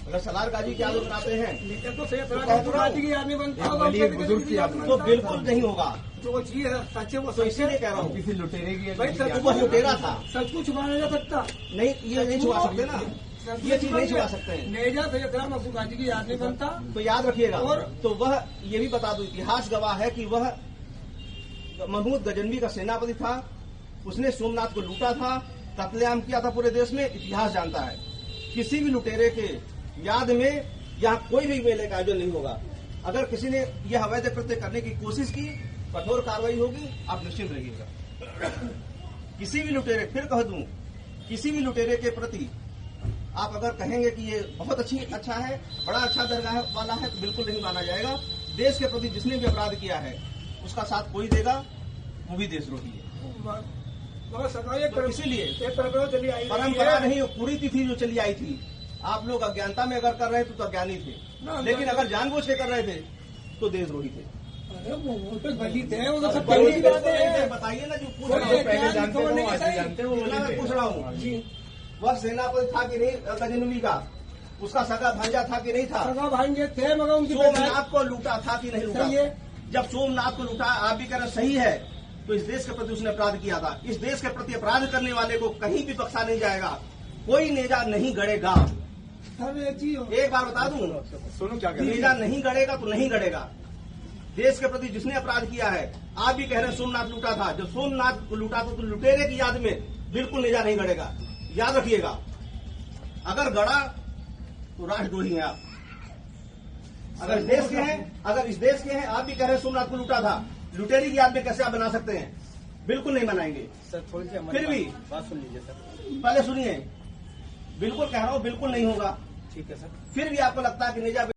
अगर सलार गाजी की आदत बनाते हैं तो आदमी बनता तो बिल्कुल नहीं होगा। जो चीज है सच्चे वो तो इसीलिए कह रहा हूँ किसी लुटेरे की तो वह लुटेरा था। सब कुछ माना जा सकता नहीं, ये नहीं छुड़ा सकते ना, ये चीज नहीं छुड़ा सकते हैं। नेजा से इकराम अब्दुल गाजी की आदमी बनता तो याद रखिएगा। और तो वह ये भी बता दो, इतिहास गवाह है कि वह महमूद गजनवी का सेनापति था। उसने सोमनाथ को लूटा था, कत्लेआम किया था पूरे देश में। इतिहास जानता है किसी भी लुटेरे के याद में यहाँ कोई भी मेले का आयोजन नहीं होगा। अगर किसी ने यह अवैध कृत्य करने की कोशिश की, कठोर कार्रवाई होगी, आप निश्चिंत रहिएगा। किसी भी लुटेरे, फिर कह दूं, किसी भी लुटेरे के प्रति आप अगर कहेंगे कि ये बहुत अच्छा है, बड़ा अच्छा दरगाह वाला है, तो बिल्कुल नहीं माना जाएगा। देश के प्रति जिसने भी अपराध किया है उसका साथ कोई देगा, वो भी देशद्रोही है। तो इसीलिए परंपरा नहीं, पूरी तिथि जो चली आई थी, आप लोग अज्ञानता में अगर कर रहे थे तो अज्ञानी थे, लेकिन अगर जानबूझ के कर रहे थे तो देशद्रोही थे। बताइए ना, जो पहले जानते हो आज भी जानते हो। मैं पूछ रहा हूँ, वह सेनापति था कि नहीं गजनवी का? उसका सगा भांजा था कि नहीं था? सगा भांजे थे, मगर उनकी सोमनाथ को लूटा था कि नहीं लूटा? जब सोमनाथ को लूटा, आप भी कह रहे सही है, तो इस देश के प्रति उसने अपराध किया था। इस देश के प्रति अपराध करने वाले को कहीं भी बख्शा नहीं जाएगा, कोई नेजा नहीं गड़ेगा। एक बार बता दूं, सुनो क्या नेजा नहीं गड़ेगा तो नहीं गड़ेगा। देश के प्रति जिसने अपराध किया है, आप भी कह रहे हैं सोमनाथ लूटा था, जब सोमनाथ को लूटा था तो लुटेरे की याद में बिल्कुल नेजा नहीं गड़ेगा। याद रखिएगा, अगर गड़ा तो राष्ट्रद्रोही हैं आप। अगर इस देश के हैं, आप भी कह रहे हैं सोमनाथ को लूटा था, लुटेरी की याद में कैसे आप बना सकते हैं? बिल्कुल नहीं बनाएंगे सर। थोड़ी सी फिर भी बात सुन लीजिए सर, पहले सुनिए। बिल्कुल कह रहा हूँ, बिल्कुल नहीं होगा। ठीक है सर। फिर भी आपको लगता है कि नेजा